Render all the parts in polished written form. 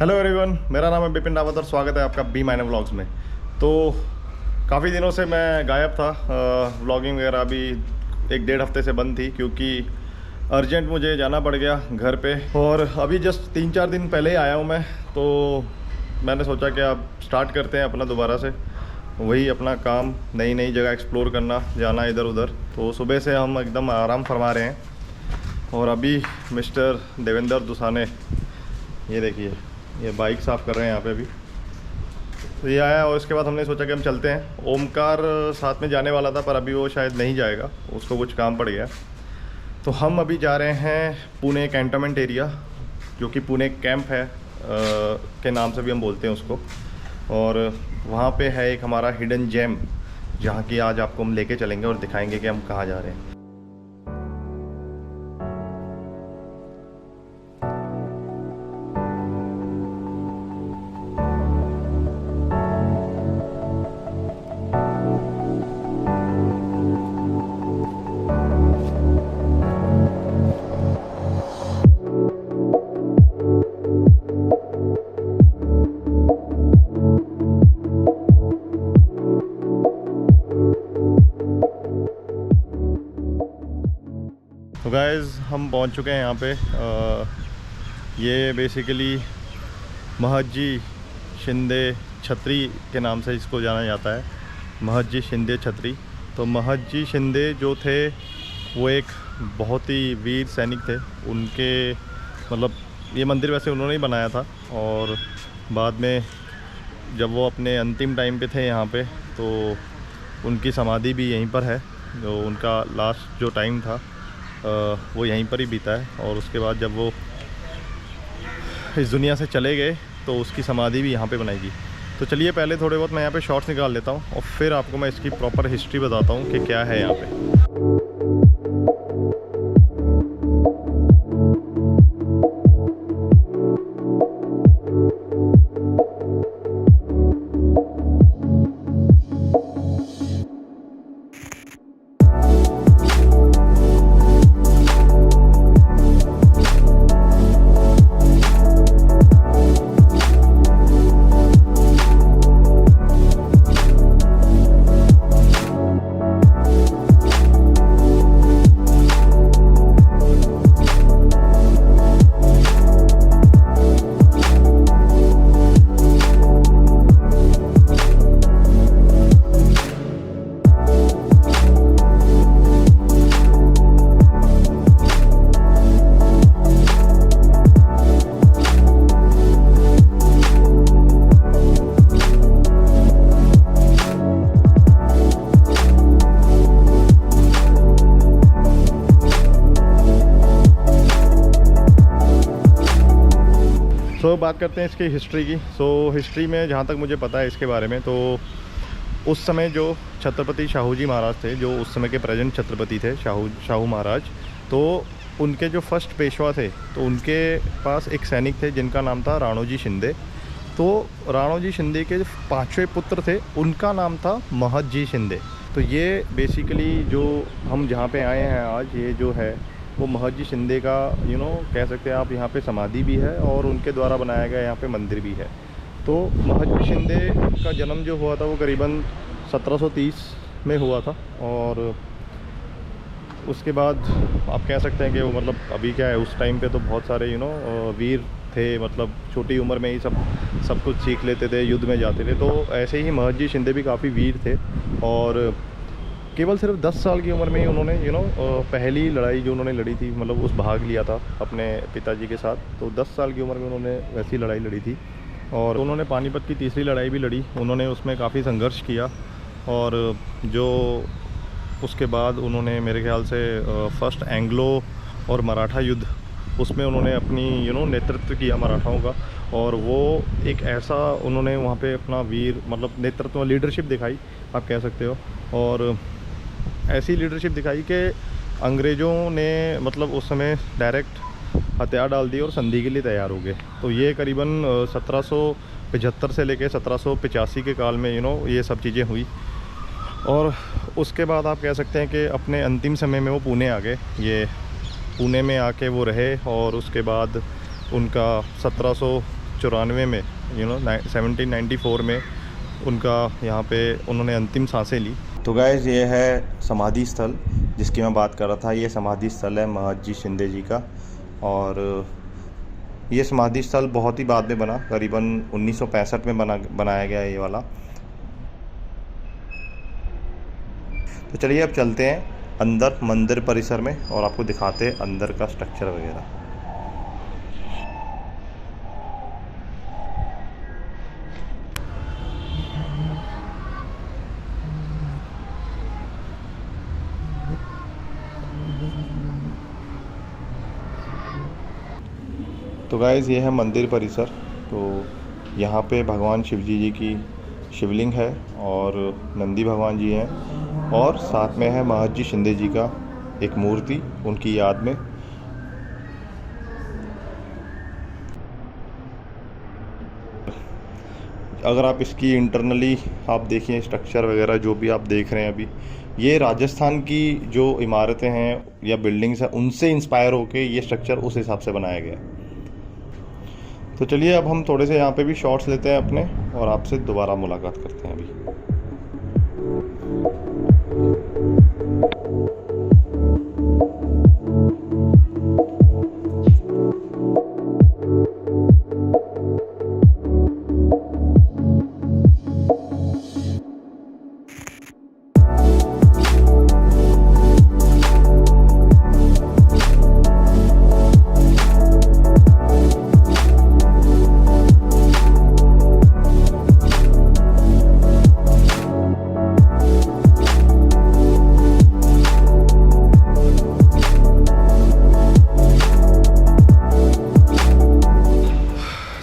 Hello everyone, मेरा नाम है बिपिन रावत और स्वागत है आपका बी माइनर व्लॉग्स में। तो काफ़ी दिनों से मैं गायब था। व्लॉगिंग वगैरह अभी 1-1.5 हफ्ते से बंद थी क्योंकि अर्जेंट मुझे जाना पड़ गया घर पे। और अभी जस्ट 3-4 दिन पहले ही आया हूँ मैं, तो मैंने सोचा कि अब स्टार्ट करते हैं अपना दोबारा से वही अपना काम, नई नई जगह एक्सप्लोर करना, जाना इधर उधर। तो सुबह से हम एकदम आराम फरमा रहे हैं और अभी मिस्टर देवेंद्र दुसाने, ये देखिए, ये बाइक साफ़ कर रहे हैं यहाँ पे अभी। तो ये आया और इसके बाद हमने सोचा कि हम चलते हैं। ओमकार साथ में जाने वाला था पर अभी वो शायद नहीं जाएगा, उसको कुछ काम पड़ गया। तो हम अभी जा रहे हैं पुणे कैंटोनमेंट एरिया, जो कि पुणे कैंप है के नाम से भी हम बोलते हैं उसको। और वहाँ पे है एक हमारा हिडन जेम, जहाँ की आज आपको हम लेके चलेंगे और दिखाएंगे कि हम कहाँ जा रहे हैं। तो गाइज़ हम पहुंच चुके हैं यहाँ पे। ये बेसिकली महजी शिंदे छत्री के नाम से इसको जाना जाता है, महजी शिंदे छत्री। तो महजी शिंदे जो थे वो एक बहुत ही वीर सैनिक थे। उनके मतलब ये मंदिर वैसे उन्होंने ही बनाया था और बाद में जब वो अपने अंतिम टाइम पे थे यहाँ पे, तो उनकी समाधि भी यहीं पर है। जो उनका लास्ट जो टाइम था वो यहीं पर ही बीता है। और उसके बाद जब वो इस दुनिया से चले गए तो उसकी समाधि भी यहाँ पे बनाएगी। तो चलिए पहले थोड़े बहुत मैं यहाँ पे शॉर्ट्स निकाल लेता हूँ और फिर आपको मैं इसकी प्रॉपर हिस्ट्री बताता हूँ कि क्या है यहाँ पे। तो बात करते हैं इसकी हिस्ट्री की। हिस्ट्री में जहाँ तक मुझे पता है इसके बारे में, तो उस समय जो छत्रपति शाहू जी महाराज थे, जो उस समय के प्रेजेंट छत्रपति थे शाहू महाराज, तो उनके जो फर्स्ट पेशवा थे, तो उनके पास एक सैनिक थे जिनका नाम था राणोजी शिंदे। तो राणोजी शिंदे के 5वें पुत्र थे, उनका नाम था महजी शिंदे। तो ये बेसिकली जो हम जहाँ पे आए हैं आज, ये जो है वो महजी शिंदे का कह सकते हैं आप, यहाँ पे समाधि भी है और उनके द्वारा बनाया गया यहाँ पे मंदिर भी है। तो महजी शिंदे का जन्म जो हुआ था वो करीबन 1730 में हुआ था। और उसके बाद आप कह सकते हैं कि वो मतलब अभी क्या है, उस टाइम पे तो बहुत सारे वीर थे, मतलब छोटी उम्र में ही सब कुछ सीख लेते थे, युद्ध में जाते थे। तो ऐसे ही महजी शिंदे भी काफ़ी वीर थे और केवल सिर्फ 10 साल की उम्र में ही उन्होंने पहली लड़ाई जो उन्होंने लड़ी थी, मतलब उस भाग लिया था अपने पिताजी के साथ। तो 10 साल की उम्र में उन्होंने वैसी लड़ाई लड़ी थी और उन्होंने पानीपत की तीसरी लड़ाई भी लड़ी। उन्होंने उसमें काफ़ी संघर्ष किया और जो उसके बाद उन्होंने मेरे ख्याल से फर्स्ट एंग्लो और मराठा युद्ध, उसमें उन्होंने अपनी नेतृत्व किया मराठाओं का। और वो एक ऐसा उन्होंने वहाँ पे अपना वीर मतलब नेतृत्व, लीडरशिप दिखाई आप कह सकते हो। और ऐसी लीडरशिप दिखाई कि अंग्रेज़ों ने मतलब उस समय डायरेक्ट हथियार डाल दिए और संधि के लिए तैयार हो गए। तो ये करीबन 1775 से लेकर 1785 के काल में ये सब चीज़ें हुई। और उसके बाद आप कह सकते हैं कि अपने अंतिम समय में वो पुणे आ गए। ये पुणे में आके वो रहे और उसके बाद उनका 1794 में 1794 में उनका यहाँ पे उन्होंने अंतिम सांसें ली। तो गाइस ये है समाधि स्थल जिसकी मैं बात कर रहा था। ये समाधि स्थल है महादजी शिंदे जी का, और ये समाधि स्थल बहुत ही बाद में बना, करीबन 1965 में बनाया गया ये वाला। तो चलिए अब चलते हैं अंदर मंदिर परिसर में और आपको दिखाते हैं अंदर का स्ट्रक्चर वगैरह। तो गाइस ये है मंदिर परिसर। तो यहाँ पे भगवान शिवजी जी की शिवलिंग है और नंदी भगवान जी हैं, और साथ में है महादजी शिंदे जी का एक मूर्ति उनकी याद में। अगर आप इसकी इंटरनली आप देखें स्ट्रक्चर वगैरह जो भी आप देख रहे हैं अभी, ये राजस्थान की जो इमारतें हैं या बिल्डिंग्स हैं उनसे इंस्पायर होके ये स्ट्रक्चर उस हिसाब से बनाया गया है। तो चलिए अब हम थोड़े से यहाँ पे भी शॉट्स लेते हैं अपने, और आपसे दोबारा मुलाकात करते हैं अभी।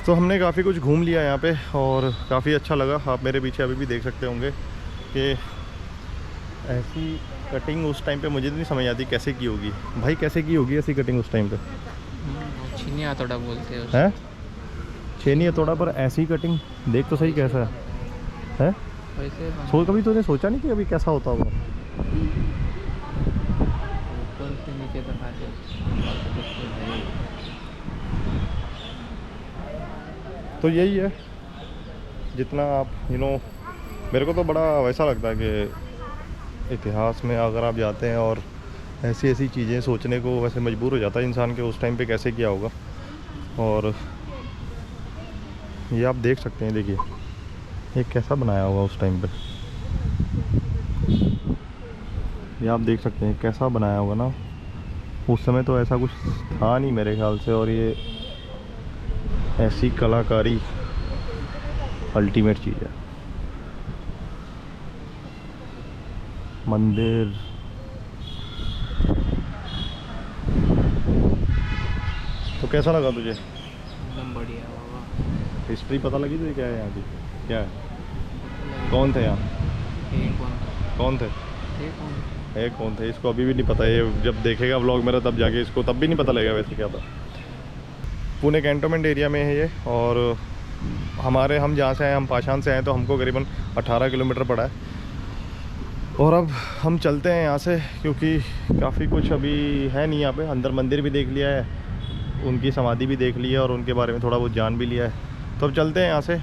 तो हमने काफ़ी कुछ घूम लिया यहाँ पे और काफ़ी अच्छा लगा। आप मेरे पीछे अभी भी देख सकते होंगे कि ऐसी कटिंग उस टाइम पे मुझे नहीं समझ आती कैसे की होगी भाई, कैसे की होगी ऐसी कटिंग उस टाइम पे। छीनी हथौड़ा बोलते हैं, छेनी हथौड़ा पर ऐसी कटिंग देख तो सही कैसा है वैसे। कभी तूने सोचा नहीं कि अभी कैसा होता होगा? ऊपर से नीचे तक आते। तो यही है जितना आप मेरे को तो बड़ा वैसा लगता है कि इतिहास में अगर आप जाते हैं और ऐसी ऐसी चीज़ें सोचने को वैसे मजबूर हो जाता है इंसान के उस टाइम पे कैसे किया होगा। और ये आप देख सकते हैं, देखिए ये कैसा बनाया होगा उस टाइम पे। ये आप देख सकते हैं कैसा बनाया होगा ना, उस समय तो ऐसा कुछ था नहीं मेरे ख्याल से। और ये ऐसी कलाकारी अल्टीमेट चीज़ है। मंदिर तो कैसा लगा तुझे? एकदम बढ़िया होगा। हिस्ट्री पता लगी तुझे क्या है यहाँ की? क्या है, कौन थे यहाँ? कौन थे? कौन थे इसको अभी भी नहीं पता। ये जब देखेगा व्लॉग मेरा तब जाके इसको तब भी नहीं पता लगेगा वैसे क्या था। पुणे कैंटोनमेंट एरिया में है ये, और हम जहाँ से आए, हम पाषाण से आए, तो हमको करीबन 18 किलोमीटर पड़ा है। और अब हम चलते हैं यहाँ से क्योंकि काफ़ी कुछ अभी है नहीं यहाँ पे। अंदर मंदिर भी देख लिया है, उनकी समाधि भी देख ली है और उनके बारे में थोड़ा बहुत जान भी लिया है। तो अब चलते हैं यहाँ से।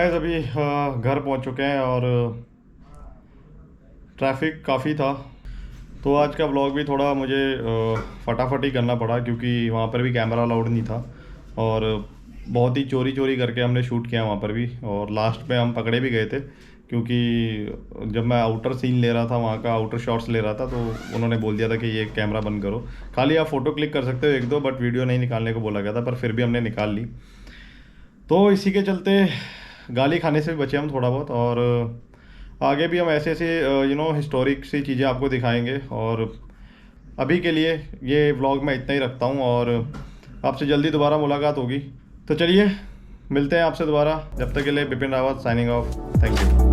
अभी घर पहुंच चुके हैं और ट्रैफिक काफ़ी था, तो आज का व्लॉग भी थोड़ा मुझे फटाफट ही करना पड़ा क्योंकि वहाँ पर भी कैमरा अलाउड नहीं था और बहुत ही चोरी करके हमने शूट किया वहाँ पर भी। और लास्ट में हम पकड़े भी गए थे क्योंकि जब मैं आउटर सीन ले रहा था, वहाँ का आउटर शॉट्स ले रहा था, तो उन्होंने बोल दिया था कि ये कैमरा बंद करो, खाली आप फ़ोटो क्लिक कर सकते हो एक दो, बट वीडियो नहीं निकालने को बोला गया था, पर फिर भी हमने निकाल ली। तो इसी के चलते गाली खाने से भी बचे हम थोड़ा बहुत, और आगे भी हम ऐसे ऐसे हिस्टोरिक सी चीज़ें आपको दिखाएंगे। और अभी के लिए ये व्लॉग मैं इतना ही रखता हूँ, और आपसे जल्दी दोबारा मुलाकात होगी। तो चलिए मिलते हैं आपसे दोबारा, जब तक के लिए Bipin Rawat signing off. Thank you.